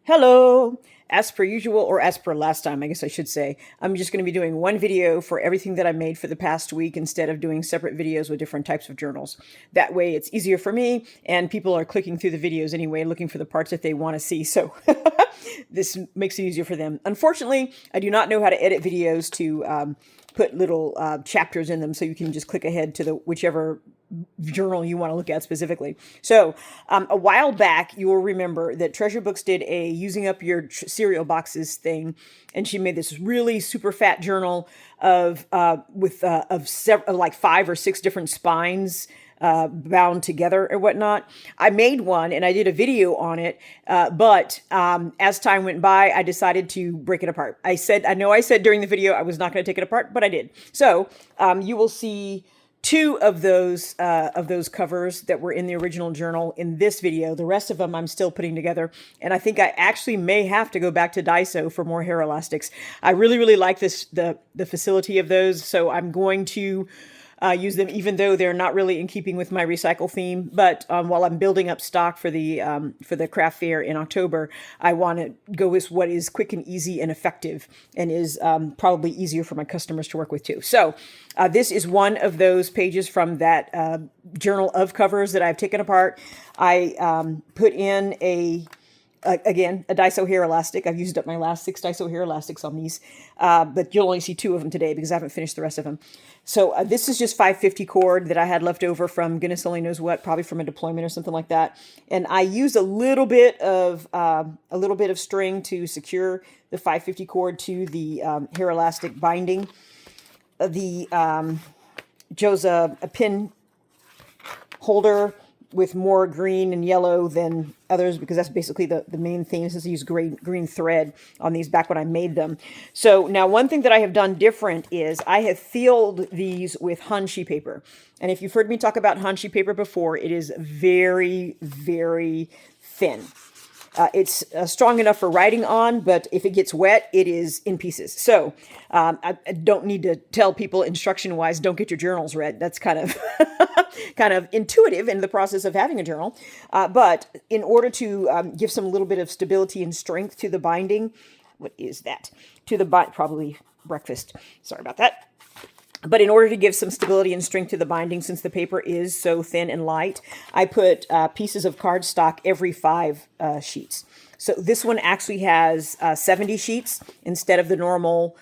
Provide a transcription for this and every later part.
Hello! As per usual, or as per last time, I guess I should say, I'm just going to be doing one video for everything that I made for the past week instead of doing separate videos with different types of journals. That way it's easier for me, and people are clicking through the videos anyway, looking for the parts that they want to see, so this makes it easier for them. Unfortunately, I do not know how to edit videos to put little chapters in them so you can just click ahead to the whichever journal you want to look at specifically. So a while back, you will remember that Treasure Books did a using up your cereal boxes thing, and she made this really super fat journal of several, like 5 or 6 different spines bound together or whatnot. I made one and I did a video on it, but as time went by, I decided to break it apart. I know I said during the video I was not going to take it apart, but I did. So you will see 2 of those covers that were in the original journal in this video. The rest of them I'm still putting together, and I think I actually may have to go back to Daiso for more hair elastics. I really like the facility of those, so I'm going to use them, even though they're not really in keeping with my recycle theme. But while I'm building up stock for the craft fair in October, I want to go with what is quick and easy and effective, and is probably easier for my customers to work with too. So this is one of those pages from that journal of covers that I've taken apart. I put in again, a Daiso hair elastic. I've used up my last 6 Daiso hair elastics on these, but you'll only see 2 of them today because I haven't finished the rest of them. So this is just 550 cord that I had left over from goodness only knows what, probably from a deployment or something like that. And I used a little bit of string to secure the 550 cord to the hair elastic binding. Chose a pin holder with more green and yellow than others because that's basically the main theme, since I use green thread on these back when I made them. So now one thing that I have done different is I have filled these with Hanshi paper. And if you've heard me talk about Hanshi paper before, it is very, very thin. It's strong enough for writing on, but if it gets wet, it is in pieces. So I don't need to tell people instruction-wise, don't get your journals read. That's kind of kind of intuitive in the process of having a journal. But in order to give some little bit of stability and strength to the binding, what is that? Probably breakfast. Sorry about that. But in order to give some stability and strength to the binding, since the paper is so thin and light, I put pieces of cardstock every 5 sheets. So this one actually has 70 sheets instead of the normal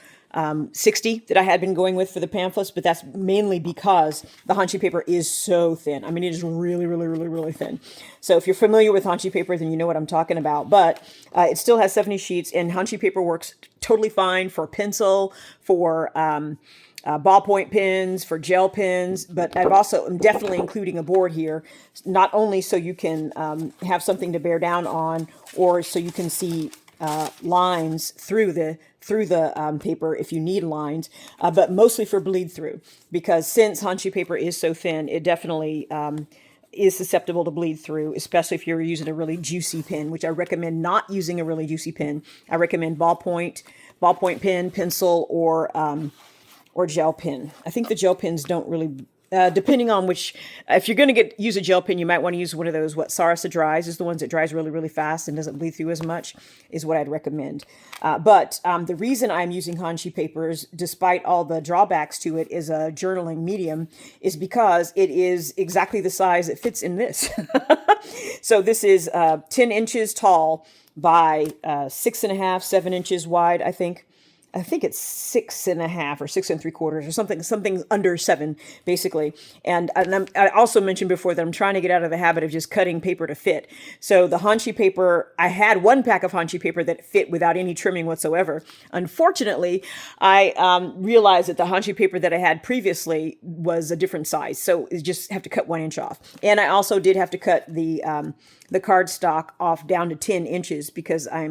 60 that I had been going with for the pamphlets, but that's mainly because the Hanshi paper is so thin. I mean, it is really, really, really, really thin. So if you're familiar with Hanshi paper, then you know what I'm talking about. But it still has 70 sheets, and Hanshi paper works totally fine for pencil, for ballpoint pens, for gel pens, but I'm definitely including a board here, not only so you can have something to bear down on, or so you can see lines through the paper if you need lines, but mostly for bleed through, because since Hanshi paper is so thin, it definitely is susceptible to bleed through, especially if you're using a really juicy pen, which I recommend not using a really juicy pen. I recommend ballpoint pen, pencil, or gel pen. I think the gel pens don't really, depending on which, if you're going to use a gel pen, you might want to use one of those, Sarasa dries, is the ones that dries really, really fast and doesn't bleed through as much, is what I'd recommend. But the reason I'm using Hanshi papers, despite all the drawbacks to it as a journaling medium, is because it is exactly the size it fits in this. So this is 10 inches tall by 6.5, 7 inches wide, I think. I think it's 6.5 or 6 3/4 or something under 7, basically. And I also mentioned before that I'm trying to get out of the habit of just cutting paper to fit. So the Hanshi paper, I had one pack of Hanshi paper that fit without any trimming whatsoever. Unfortunately, I realized that the Hanshi paper that I had previously was a different size, so you just have to cut 1 inch off. And I also did have to cut the cardstock off down to 10 inches because I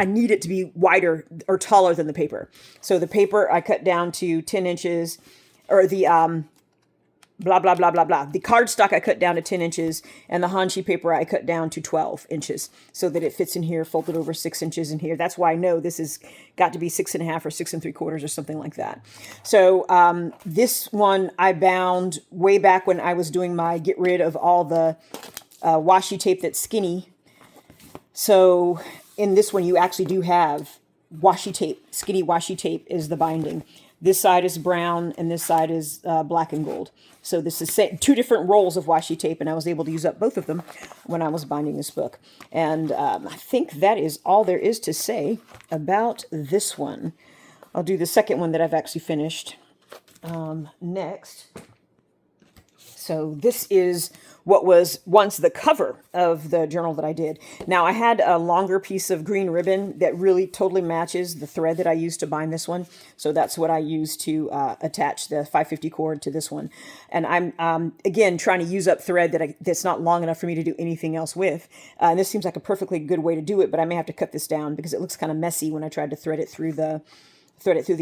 need it to be wider or taller than the paper. So the paper I cut down to 10 inches, or the blah, blah, blah, blah, blah. The cardstock I cut down to 10 inches, and the Hanshi paper I cut down to 12 inches so that it fits in here, folded over 6 inches in here. That's why I know this has got to be 6.5 or 6 3/4 or something like that. So this one I bound way back when I was doing my get rid of all the washi tape that's skinny So in this one, you actually do have washi tape. Skinny washi tape is the binding. This side is brown and this side is black and gold. So this is two different rolls of washi tape, and I was able to use up both of them when I was binding this book. And I think that is all there is to say about this one. I'll do the second one that I've actually finished next. So this is what was once the cover of the journal that I did. Now I had a longer piece of green ribbon that really totally matches the thread that I used to bind this one. So that's what I used to attach the 550 cord to this one. And I'm, again, trying to use up thread that's not long enough for me to do anything else with. And this seems like a perfectly good way to do it, but I may have to cut this down because it looks kind of messy when I tried to thread it through the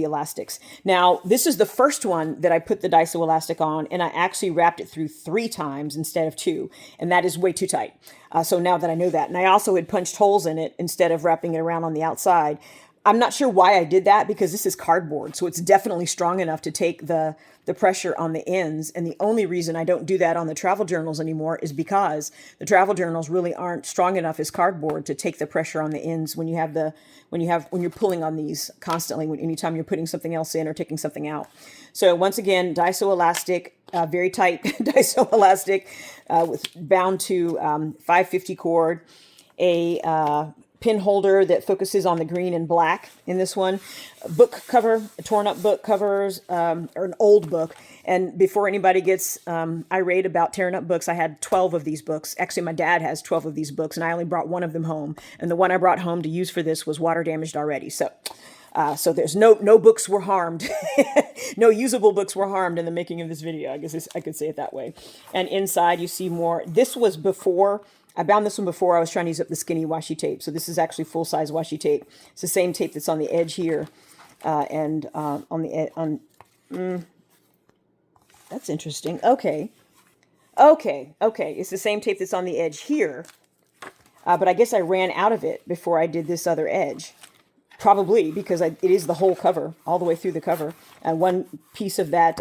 elastics. Now, this is the first one that I put the Daiso elastic on, and I actually wrapped it through 3 times instead of 2, and that is way too tight. So now that I know that, and I also had punched holes in it instead of wrapping it around on the outside. I'm not sure why I did that because this is cardboard, so it's definitely strong enough to take the pressure on the ends. And the only reason I don't do that on the travel journals anymore is because the travel journals really aren't strong enough as cardboard to take the pressure on the ends when you're pulling on these constantly, anytime you're putting something else in or taking something out. So once again, Daiso elastic, very tight Daiso elastic, bound to 550 cord, a pin holder that focuses on the green and black in this one, a book cover, a torn up book covers, or an old book. And before anybody gets irate about tearing up books, I had 12 of these books. Actually, my dad has 12 of these books, and I only brought one of them home. And the one I brought home to use for this was water damaged already. So there's no books were harmed. No usable books were harmed in the making of this video. I guess I could say it that way. And inside you see more. This was before. I bound this one before I was trying to use up the skinny washi tape. So this is actually full-size washi tape. It's the same tape that's on the edge here. That's interesting. Okay. It's the same tape that's on the edge here. But I guess I ran out of it before I did this other edge. Probably because it is the whole cover, all the way through the cover. And one piece of that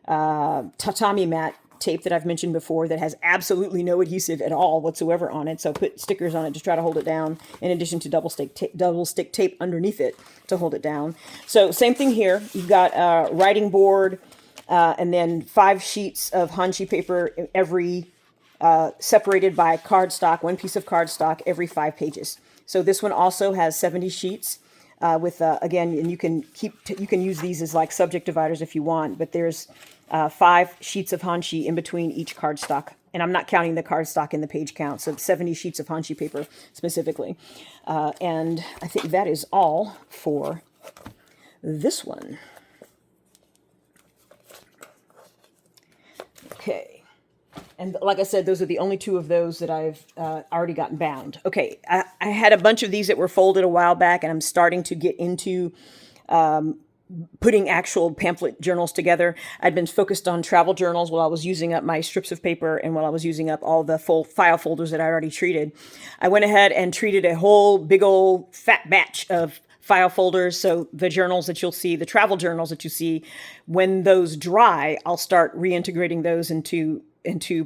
tatami mat tape that I've mentioned before that has absolutely no adhesive at all whatsoever on it. So I put stickers on it to try to hold it down, in addition to double stick tape underneath it to hold it down. So same thing here. You've got a writing board and then 5 sheets of Hanshi paper, every separated by cardstock, 1 piece of cardstock every 5 pages. So this one also has 70 sheets. With again, and you can use these as like subject dividers if you want, but there's 5 sheets of Hanshi in between each cardstock, and I'm not counting the cardstock in the page count, so 70 sheets of Hanshi paper specifically. And I think that is all for this one. Okay. And like I said, those are the only 2 of those that I've already gotten bound. Okay, I had a bunch of these that were folded a while back, and I'm starting to get into putting actual pamphlet journals together. I'd been focused on travel journals while I was using up my strips of paper and while I was using up all the full file folders that I already treated. I went ahead and treated a whole big old fat batch of file folders. So the journals that you'll see, the travel journals that you see, when those dry, I'll start reintegrating those into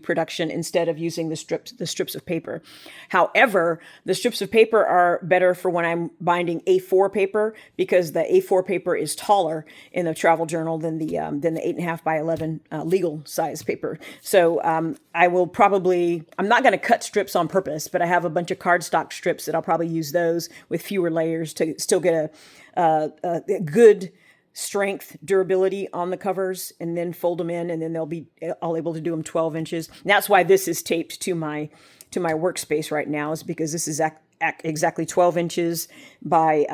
production instead of using the strips of paper. However, the strips of paper are better for when I'm binding A4 paper, because the A4 paper is taller in the travel journal than the 8.5 by 11 legal size paper. So I will probably, I'm not going to cut strips on purpose, but I have a bunch of cardstock strips that I'll probably use those with fewer layers to still get a good strength, durability on the covers, and then fold them in, and then they'll be all able to do them 12 inches. And that's why this is taped to my workspace right now, is because this is exactly 12 inches by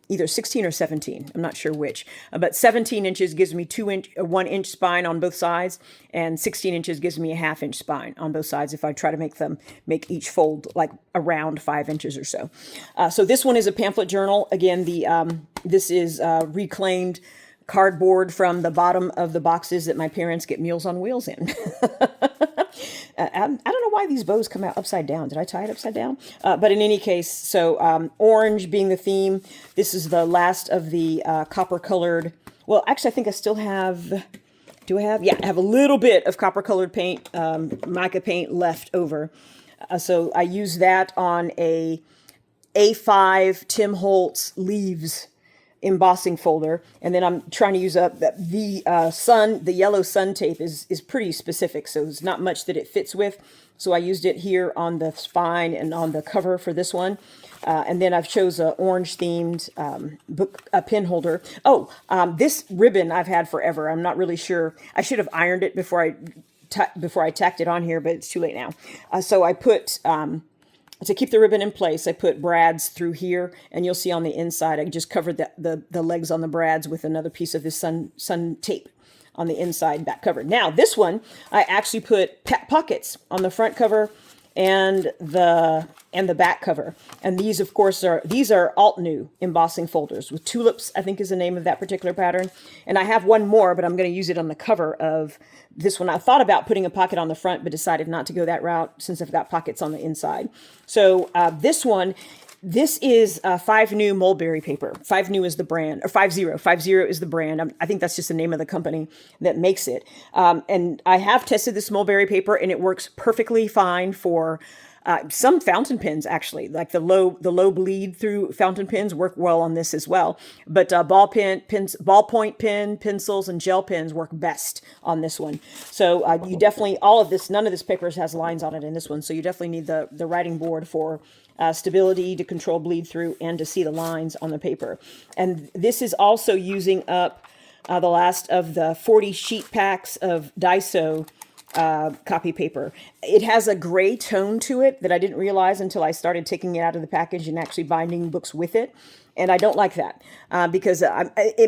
either 16 or 17. I'm not sure which, but 17 inches gives me 1 inch spine on both sides, and 16 inches gives me a 1/2 inch spine on both sides if I try to make each fold like around 5 inches or so. So this one is a pamphlet journal. Again, this is reclaimed cardboard from the bottom of the boxes that my parents get Meals on Wheels in. I don't know why these bows come out upside down. Did I tie it upside down? But in any case, so orange being the theme, this is the last of the copper colored. Well, actually, I think I still have. Do I have? Yeah, I have a little bit of copper colored paint, mica paint left over. So I use that on a A5 Tim Holtz Leaves embossing folder, and then I'm trying to use up the yellow sun tape is pretty specific, so there's not much that it fits with. So I used it here on the spine and on the cover for this one. And then I've chose a orange themed book pin holder. Oh, this ribbon I've had forever. I'm not really sure. I should have ironed it before I tacked it on here, but it's too late now. So I put to keep the ribbon in place, I put brads through here, and you'll see on the inside, I just covered the legs on the brads with another piece of this sun tape on the inside back cover. Now, this one, I actually put pockets on the front cover and the back cover. And these, of course, are alt new embossing folders with tulips, I think is the name of that particular pattern. And I have one more, but I'm going to use it on the cover of this one. I thought about putting a pocket on the front, but decided not to go that route since I've got pockets on the inside. So this one, this is 5 New mulberry paper. 5 New is the brand, or 50. 50 is the brand. I think that's just the name of the company that makes it. And I have tested this mulberry paper, and it works perfectly fine for some fountain pens, actually, like the low bleed through fountain pens work well on this as well. But ballpoint pen, pencils, and gel pens work best on this one. So you definitely, none of this paper has lines on it in this one. So you definitely need the writing board for stability, to control bleed through, and to see the lines on the paper. And this is also using up the last of the 40 sheet packs of Daiso copy paper. It has a gray tone to it that I didn't realize until I started taking it out of the package and actually binding books with it. And I don't like that because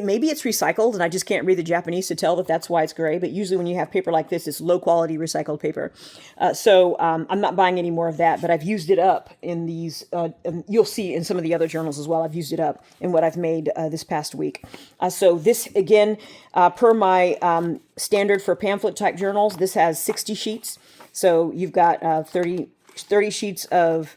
maybe it's recycled and I just can't read the Japanese to tell that that's why it's gray. But usually when you have paper like this, it's low quality recycled paper. So I'm not buying any more of that, but I've used it up in these, and you'll see in some of the other journals as well. I've used it up in what I've made this past week. So this, again, per my standard for pamphlet type journals, this has 60 sheets. So you've got 30 sheets of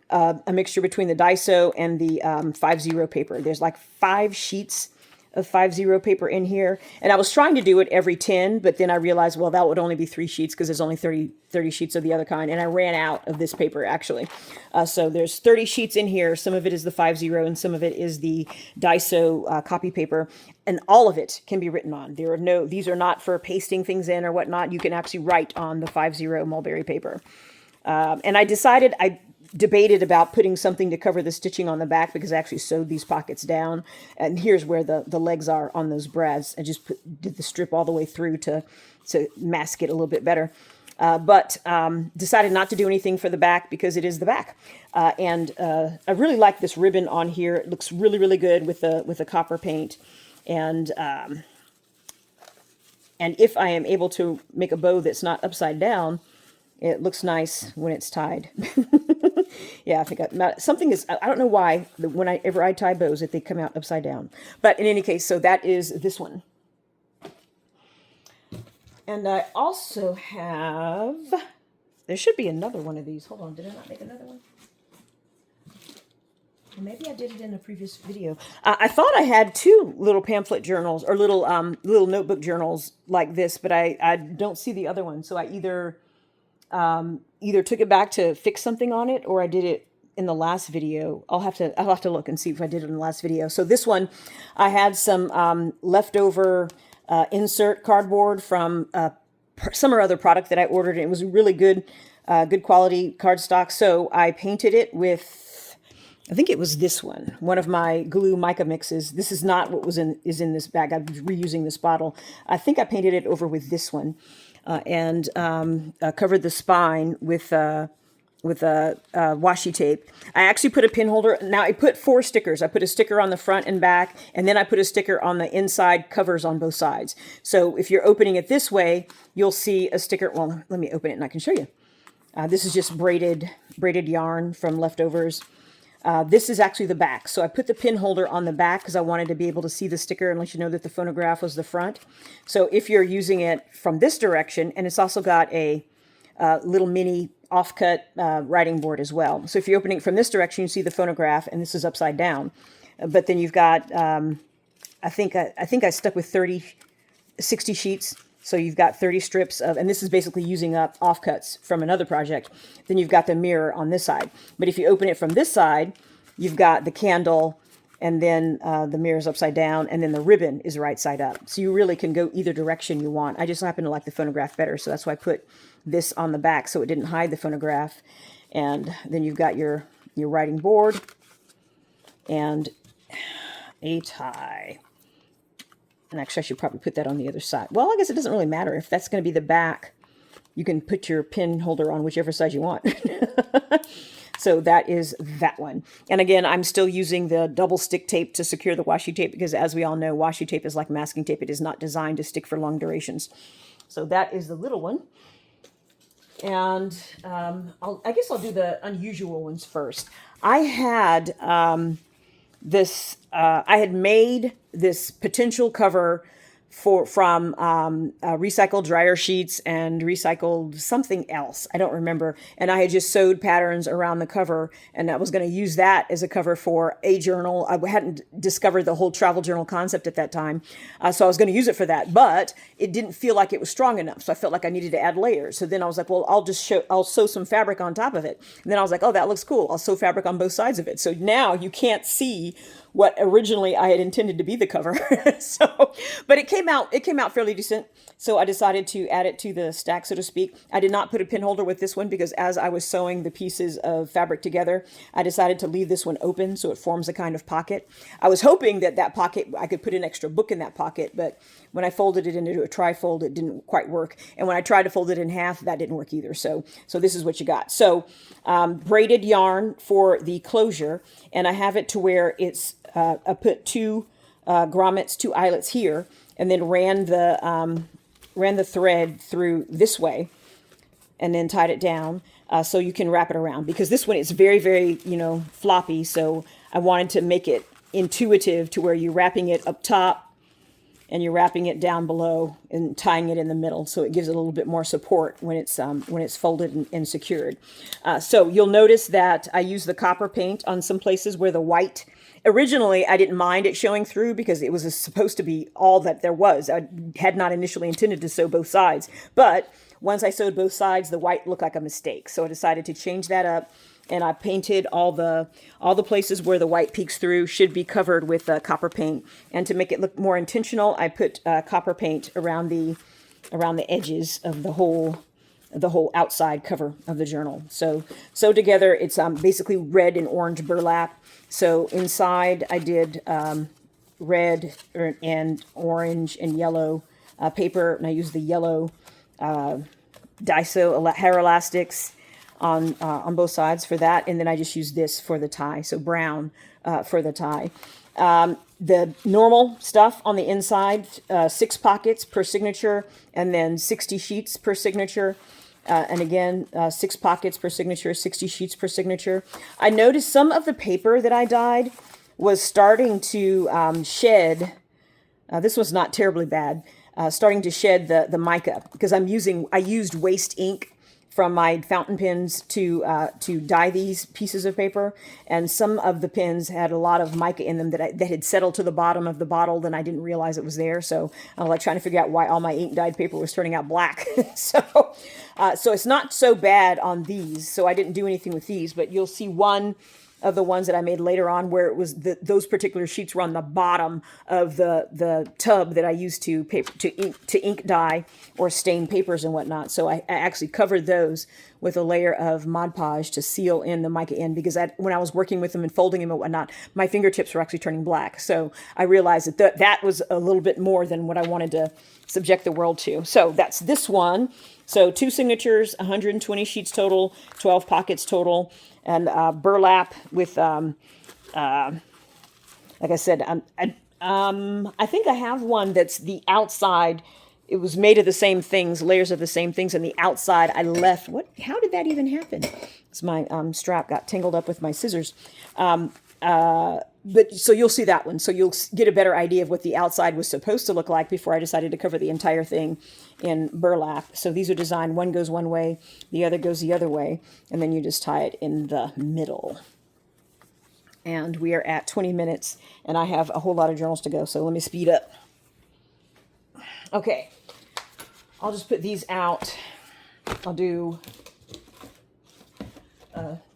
a mixture between the Daiso and the 50 paper. There's like 5 sheets of 50 paper in here. And I was trying to do it every 10, but then I realized, well, that would only be 3 sheets because there's only 30 sheets of the other kind. And I ran out of this paper, actually. So there's 30 sheets in here. Some of it is the 50 and some of it is the Daiso copy paper. And all of it can be written on. These are not for pasting things in or whatnot. You can actually write on the 50 mulberry paper. And I debated about putting something to cover the stitching on the back because I actually sewed these pockets down. And here's where the legs are on those brads. I just did the strip all the way through to mask it a little bit better. But decided not to do anything for the back because it is the back. And I really like this ribbon on here. It looks really, really good with the copper paint. And if I am able to make a bow that's not upside down, it looks nice when it's tied. Yeah, I think something is, I don't know why, whenever I tie bows, that they come out upside down. But in any case, so that is this one. And I also have, there should be another one of these. Hold on, did I not make another one? Maybe I did it in a previous video. I thought I had 2 little pamphlet journals or little notebook journals like this, but I don't see the other one. So I either took it back to fix something on it, or I did it in the last video. I'll have to look and see if I did it in the last video. So this one, I had some leftover insert cardboard from some or other product that I ordered. And it was really good quality cardstock. So I painted it with, I think it was this one of my glue mica mixes. This is not what is in this bag. I'm reusing this bottle. I think I painted it over with this one. And covered the spine with washi tape. I actually put a pin holder. Now I put 4 stickers. I put a sticker on the front and back, and then I put a sticker on the inside covers on both sides. So if you're opening it this way, you'll see a sticker. Well, let me open it and I can show you. This is just braided yarn from leftovers. This is actually the back. So I put the pin holder on the back because I wanted to be able to see the sticker and let you know that the phonograph was the front. So if you're using it from this direction, and it's also got a little mini offcut writing board as well. So if you're opening it from this direction, you see the phonograph, and this is upside down. But then you've got, I think I stuck with 60 sheets So you've got 30 strips of, and this is basically using up offcuts from another project. Then you've got the mirror on this side. But if you open it from this side, you've got the candle, and then the mirror's upside down, and then the ribbon is right side up. So you really can go either direction you want. I just happen to like the phonograph better, so that's why I put this on the back so it didn't hide the phonograph. And then you've got your writing board and a tie. And actually, I should probably put that on the other side. Well, I guess it doesn't really matter. If that's going to be the back, you can put your pin holder on whichever side you want. So that is that one. And again, I'm still using the double stick tape to secure the washi tape because, as we all know, washi tape is like masking tape. It is not designed to stick for long durations. So that is the little one. And I guess I'll do the unusual ones first. I had I had made this potential cover from recycled dryer sheets and recycled something else. I don't remember. And I had just sewed patterns around the cover, and I was going to use that as a cover for a journal. I hadn't discovered the whole travel journal concept at that time. So I was going to use it for that, but it didn't feel like it was strong enough. So I felt like I needed to add layers. So then I was like, well, I'll sew some fabric on top of it. And then I was like, oh, that looks cool. I'll sew fabric on both sides of it. So now you can't see what originally I had intended to be the cover. But it came out fairly decent. So I decided to add it to the stack, so to speak. I did not put a pin holder with this one because as I was sewing the pieces of fabric together, I decided to leave this one open so it forms a kind of pocket. I was hoping that pocket, I could put an extra book in that pocket, but when I folded it into a trifold, it didn't quite work. And when I tried to fold it in half, that didn't work either. So this is what you got. So braided yarn for the closure, and I have it to where it's, I put two grommets, two eyelets here, and then ran the thread through this way, and then tied it down so you can wrap it around. Because this one is very, very, floppy. So I wanted to make it intuitive to where you're wrapping it up top and you're wrapping it down below and tying it in the middle. So it gives it a little bit more support when it's folded and secured. So you'll notice that I use the copper paint on some places where the white. Originally, I didn't mind it showing through because it was supposed to be all that there was. I had not initially intended to sew both sides. But once I sewed both sides, the white looked like a mistake. So I decided to change that up. And I painted all the places where the white peeks through should be covered with copper paint. And to make it look more intentional, I put copper paint around the edges of the whole outside cover of the journal. So together, it's basically red and orange burlap. So inside I did red and orange and yellow paper, and I used the yellow Daiso hair elastics on both sides for that, and then I just used this for the tie, so brown for the tie. The normal stuff on the inside, 6 pockets per signature, and then 60 sheets per signature. And again, 6 pockets per signature, 60 sheets per signature. I noticed some of the paper that I dyed was starting to shed. This was not terribly bad. Starting to shed the mica because I used waste ink from my fountain pens to dye these pieces of paper, and some of the pens had a lot of mica in them that had settled to the bottom of the bottle, then I didn't realize it was there. So I was like trying to figure out why all my ink dyed paper was turning out black. So it's not so bad on these. So I didn't do anything with these, but you'll see one of the ones that I made later on where it was those particular sheets were on the bottom of the tub that I used to ink dye or stain papers and whatnot. So I actually covered those with a layer of Mod Podge to seal in the mica in, because when I was working with them and folding them and whatnot, my fingertips were actually turning black. So I realized that was a little bit more than what I wanted to subject the world to. So that's this one. So 2 signatures, 120 sheets total, 12 pockets total, and burlap with, like I said, I think I have one that's the outside. It was made of the same things, layers of the same things, and the outside I left. How did that even happen? Because my strap got tangled up with my scissors. But so you'll see that one. So you'll get a better idea of what the outside was supposed to look like before I decided to cover the entire thing in burlap. So these are designed, one goes one way, the other goes the other way, and then you just tie it in the middle. And we are at 20 minutes, and I have a whole lot of journals to go, so let me speed up. Okay. I'll just put these out. I'll do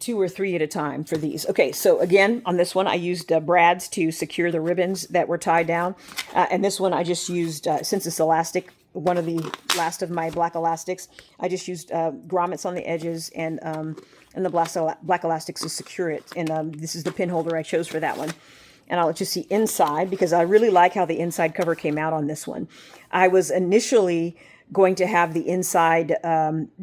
2 or 3 at a time for these. Okay, so again, on this one, I used brads to secure the ribbons that were tied down. And this one, I just used, since it's elastic, one of the last of my black elastics, I just used grommets on the edges and the black elastics to secure it. And this is the pin holder I chose for that one. And I'll let you see inside, because I really like how the inside cover came out on this one. I was initially going to have the inside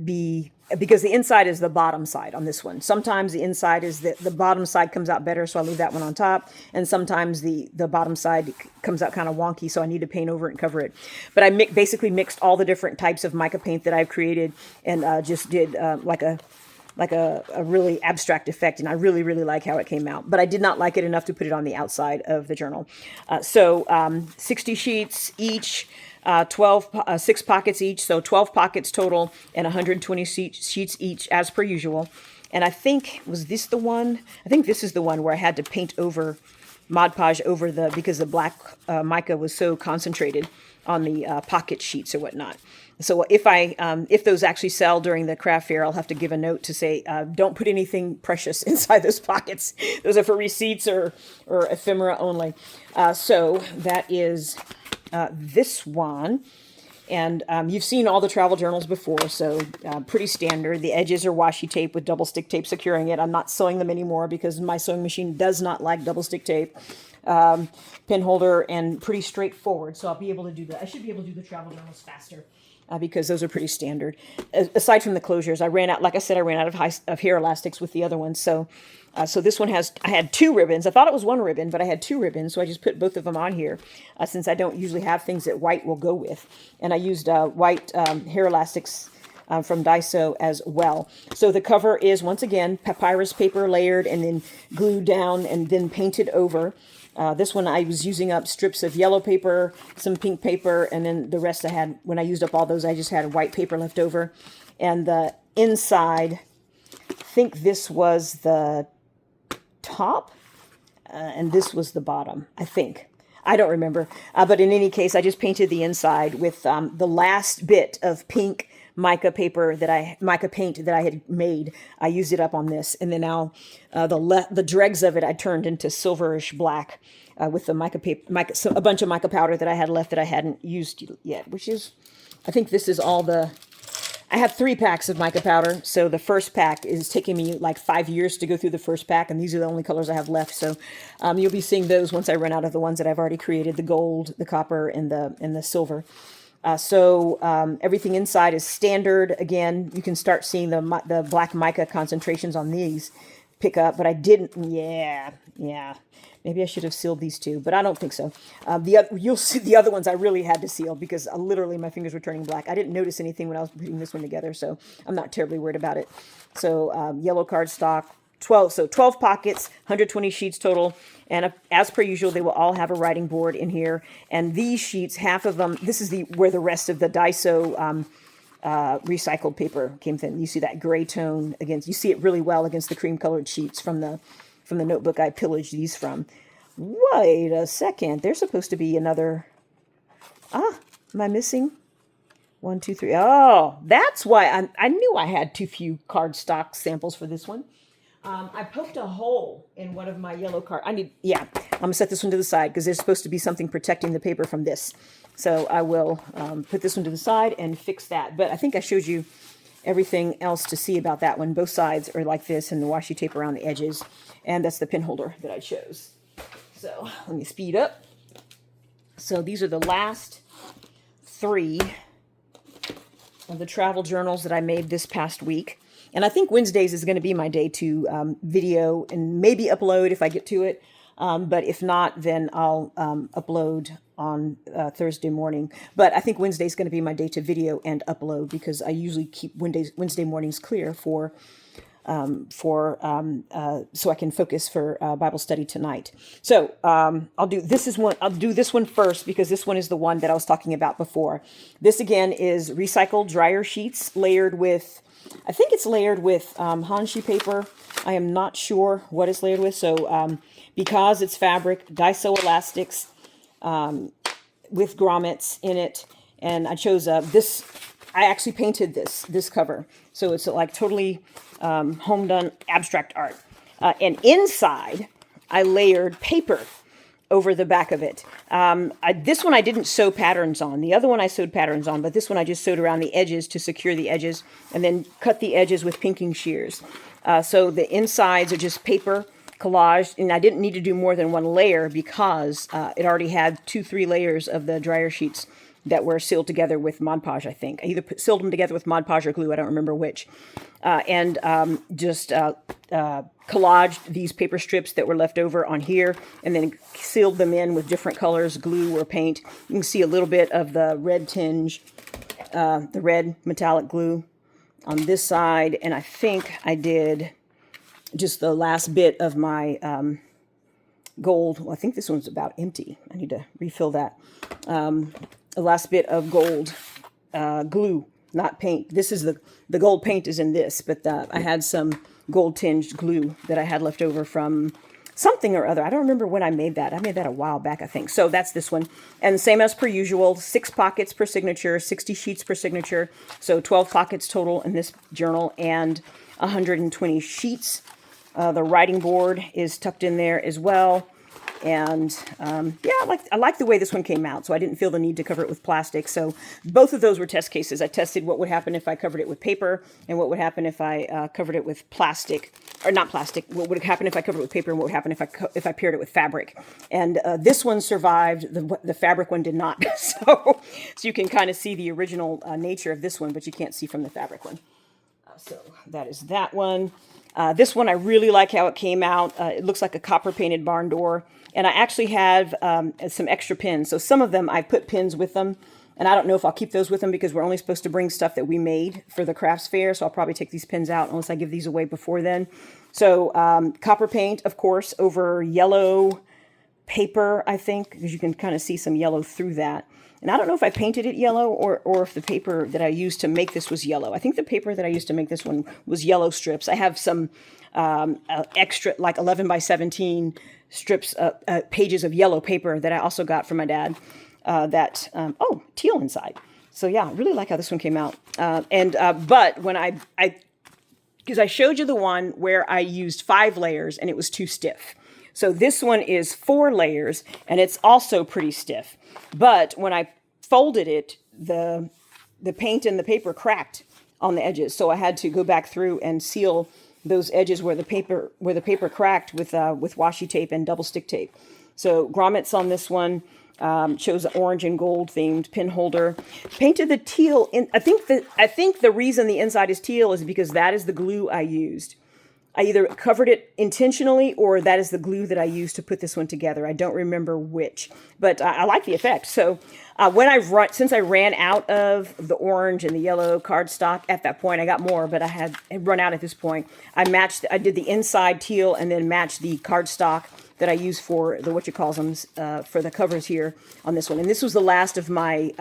be, because the inside is the bottom side on this one. Sometimes the inside is the bottom side comes out better, so I leave that one on top. And sometimes the bottom side comes out kind of wonky, so I need to paint over it and cover it. But I basically mixed all the different types of mica paint that I've created and just did like a really abstract effect, and I really, really like how it came out. But I did not like it enough to put it on the outside of the journal. 60 sheets each, 6 pockets each, so 12 pockets total, and 120 sheets each, as per usual. And I think, was this the one? I think this is the one where I had to paint over, Mod Podge over because the black mica was so concentrated on the pocket sheets or whatnot. So if those actually sell during the craft fair, I'll have to give a note to say, don't put anything precious inside those pockets. Those are for receipts or ephemera only. So that is this one. And you've seen all the travel journals before, so pretty standard. The edges are washi tape with double stick tape securing it. I'm not sewing them anymore because my sewing machine does not like double stick tape. Pin holder, and pretty straightforward. So I'll be able to do that. I should be able to do the travel journals faster. Because those are pretty standard. Aside from the closures, I ran out, like I said, I ran out of hair elastics with the other ones. So this one I had 2 ribbons. I thought it was 1 ribbon, but I had 2 ribbons. So I just put both of them on here since I don't usually have things that white will go with. And I used white hair elastics from Daiso as well. So the cover is, once again, papyrus paper layered and then glued down and then painted over. This one I was using up strips of yellow paper, some pink paper, and then the rest I had, when I used up all those, I just had white paper left over. And the inside, I think this was the top, and this was the bottom, I think. I don't remember. But in any case, I just painted the inside with the last bit of pink mica paint that I had made. I used it up on this, and then now the dregs of it I turned into silverish black with the a bunch of mica powder that I had left that I hadn't used yet. Which is, I think this is all the. I have 3 packs of mica powder, so the first pack is taking me like 5 years to go through the first pack, and these are the only colors I have left. So you'll be seeing those once I run out of the ones that I've already created: the gold, the copper, and the silver. Everything inside is standard. Again, you can start seeing the black mica concentrations on these pick up, but I didn't. Yeah. Maybe I should have sealed these 2, but I don't think so. You'll see the other ones I really had to seal because literally my fingers were turning black. I didn't notice anything when I was putting this one together, so I'm not terribly worried about it. So yellow cardstock. 12 pockets, 120 sheets total, and as per usual, they will all have a writing board in here. And these sheets, half of them, this is where the rest of the Daiso recycled paper came in. You see that gray tone against. You see it really well against the cream-colored sheets from the notebook I pillaged these from. Wait a second, there's supposed to be another. Am I missing? 1, 2, 3. Oh, that's why I knew I had too few cardstock samples for this one. I poked a hole in one of my yellow card. I'm going to set this one to the side because there's supposed to be something protecting the paper from this. So I will put this one to the side and fix that. But I think I showed you everything else to see about that one. Both sides are like this and the washi tape around the edges. And that's the pin holder that I chose. So let me speed up. So these are the last 3 of the travel journals that I made this past week. And I think Wednesdays is going to be my day to video and maybe upload if I get to it. But if not, then I'll upload on Thursday morning. But I think Wednesday is going to be my day to video and upload because I usually keep Wednesday mornings clear so I can focus for Bible study tonight. So I'll do this one first because this one is the one that I was talking about before. This again is recycled dryer sheets layered with. I think it's layered with Hanshi paper. I am not sure what it's layered with. So because it's fabric, Daiso elastics with grommets in it. And I chose this I actually painted this cover. So it's like totally home done abstract art. And inside, I layered paper over the back of it. This one I didn't sew patterns on. The other one I sewed patterns on, but this one I just sewed around the edges to secure the edges and then cut the edges with pinking shears. So the insides are just paper collaged, and I didn't need to do more than one layer because it already had 2-3 layers of the dryer sheets that were sealed together with Mod Podge, I think. I either sealed them together with Mod Podge or glue, I don't remember which. And just collaged these paper strips that were left over on here and then sealed them in with different colors, glue or paint. You can see a little bit of the red tinge, the red metallic glue on this side. And I think I did just the last bit of my gold. Well, I think this one's about empty. I need to refill that. The last bit of gold glue, not paint. This is the gold paint is in this, but I had some gold tinged glue that I had left over from something or other. I don't remember when I made that. I made that a while back, I think. So that's this one. And same as per usual, 6 pockets per signature, 60 sheets per signature. So 12 pockets total in this journal and 120 sheets. The writing board is tucked in there as well. And yeah, I like the way this one came out, so I didn't feel the need to cover it with plastic. So both of those were test cases. I tested what would happen if I covered it with paper and what would happen if I covered it with plastic, or not plastic. What would happen if I covered it with paper and what would happen if I paired it with fabric. And this one survived. The fabric one did not. So you can kind of see the original nature of this one, but you can't see from the fabric one. So that is that one. This one, I really like how it came out. It looks like a copper painted barn door. And I actually have some extra pins. So some of them, I put pins with them. And I don't know if I'll keep those with them because we're only supposed to bring stuff that we made for the crafts fair. So I'll probably take these pins out unless I give these away before then. So copper paint, of course, over yellow paper, I think, because you can kind of see some yellow through that. And I don't know if I painted it yellow or if the paper that I used to make this was yellow. I think the paper that I used to make this one was yellow strips. I have some extra, like 11 by 17 strips, pages of yellow paper that I also got from my dad oh, teal inside. So yeah, I really like how this one came out. But when because I showed you the one where I used 5 layers and it was too stiff. So this one is 4 layers and it's also pretty stiff. But when I folded it, the paint and the paper cracked on the edges. So I had to go back through and seal those edges where the paper cracked with washi tape and double stick tape. So grommets on this one. Chose an orange and gold themed pin holder. Painted the teal in. I think the reason the inside is teal is because that is the glue I used. I either covered it intentionally or that is the glue that I used to put this one together. I don't remember which, but I like the effect. So since I ran out of the orange and the yellow cardstock at that point, I got more, but I had run out at this point. I did the inside teal and then matched the cardstock that I use for the for the covers here on this one. And this was the last of my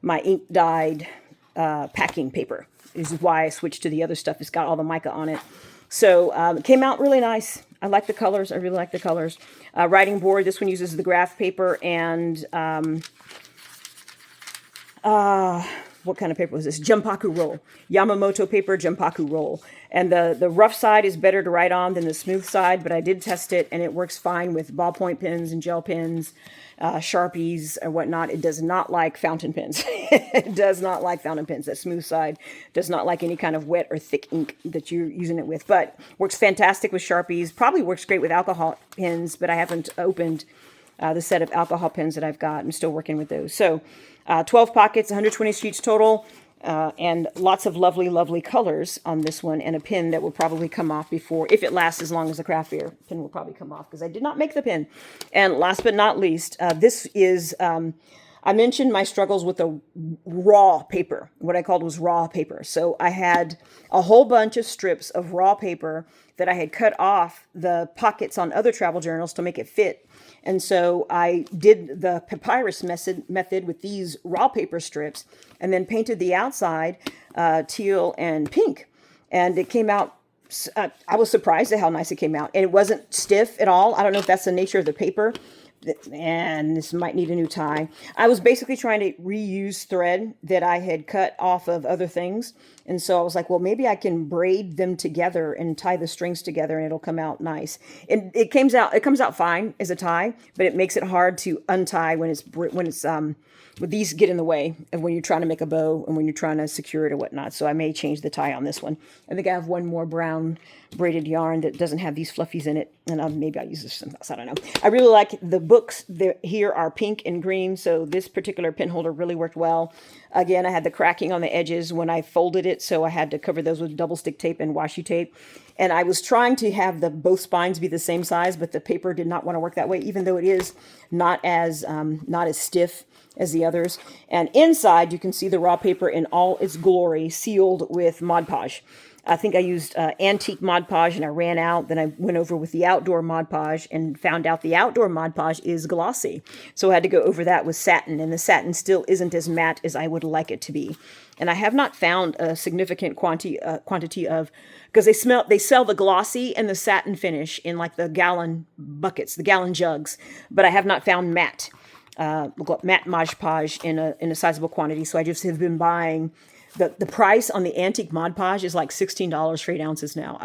my ink dyed packing paper. This is why I switched to the other stuff. It's got all the mica on it. So it came out really nice. I like the colors. I really like the colors. Writing board. This one uses the graph paper and what kind of paper was this? Jumpaku Roll. Yamamoto paper, Jumpaku Roll. And the rough side is better to write on than the smooth side, but I did test it, and it works fine with ballpoint pens and gel pens, Sharpies, or whatnot. It does not like fountain pens. It does not like fountain pens. That smooth side does not like any kind of wet or thick ink that you're using it with, but works fantastic with Sharpies. Probably works great with alcohol pens, but I haven't opened the set of alcohol pens that I've got. I'm still working with those. So 12 pockets, 120 sheets total, and lots of lovely, lovely colors on this one, and a pin that will probably come off before, if it lasts as long as the craft fair, pin will probably come off because I did not make the pin. And last but not least, this is, I mentioned my struggles with the raw paper. What I called was raw paper. So I had a whole bunch of strips of raw paper that I had cut off the pockets on other travel journals to make it fit. And so I did the papyrus method with these raw paper strips and then painted the outside teal and pink. And it came out, I was surprised at how nice it came out. And it wasn't stiff at all. I don't know if that's the nature of the paper, and this might need a new tie. I was basically trying to reuse thread that I had cut off of other things. And so I was like, well, maybe I can braid them together and tie the strings together and it'll come out nice. And it comes out fine as a tie, but it makes it hard to untie when when these get in the way of when you're trying to make a bow and when you're trying to secure it or whatnot. So I may change the tie on this one. I think I have one more brown braided yarn that doesn't have these fluffies in it. And maybe I'll use this something else. I don't know. I really like the books. Here are pink and green. So this particular pin holder really worked well. Again, I had the cracking on the edges when I folded it. So I had to cover those with double stick tape and washi tape. And I was trying to have both spines be the same size, but the paper did not want to work that way, even though it is not as stiff as the others. And inside, you can see the raw paper in all its glory, sealed with Mod Podge. I think I used antique Mod Podge and I ran out. Then I went over with the outdoor Mod Podge and found out the outdoor Mod Podge is glossy. So I had to go over that with satin, and the satin still isn't as matte as I would like it to be. And I have not found a significant quantity of, because they sell the glossy and the satin finish in like the gallon buckets, the gallon jugs, but I have not found matte Mod Podge in a sizable quantity. So I just have been buying. The price on the antique Mod Podge is like $16 for 8 ounces now.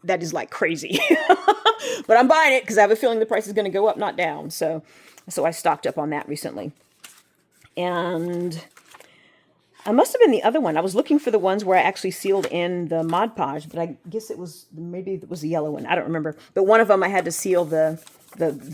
That is like crazy. But I'm buying it because I have a feeling the price is going to go up, not down. So I stocked up on that recently. And I must have been the other one. I was looking for the ones where I actually sealed in the Mod Podge, but I guess maybe it was the yellow one. I don't remember. But one of them I had to seal the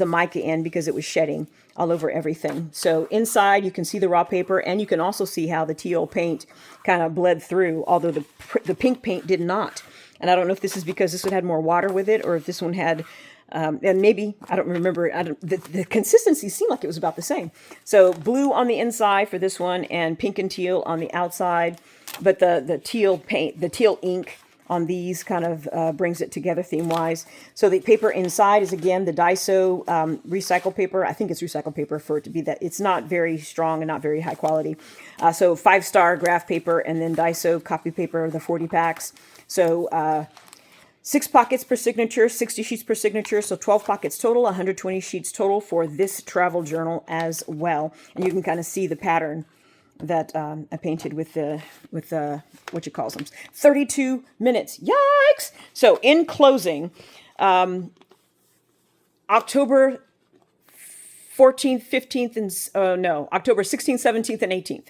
mica in because it was shedding all over everything. So inside you can see the raw paper, and you can also see how the teal paint kind of bled through, although the pink paint did not. And I don't know if this is because this one had more water with it, or if this one had, and maybe, I don't remember, the consistency seemed like it was about the same. So blue on the inside for this one, and pink and teal on the outside. But the teal paint, the teal ink on these kind of brings it together theme-wise. So the paper inside is, again, the Daiso recycled paper. I think it's recycled paper for it to be that. It's not very strong and not very high quality. So 5-star graph paper, and then Daiso copy paper, the 40 packs. So 6 pockets per signature, 60 sheets per signature, so 12 pockets total, 120 sheets total for this travel journal as well. And you can kind of see the pattern that I painted with what you call them, 32 minutes. Yikes! So in closing, October 14th, 15th, and October 16th, 17th, and 18th.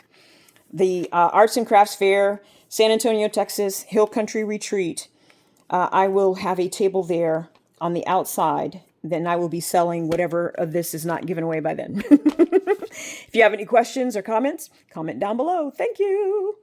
The Arts and Crafts Fair, San Antonio, Texas, Hill Country Retreat. I will have a table there on the outside. Then I will be selling whatever of this is not given away by then. If you have any questions or comments, comment down below. Thank you.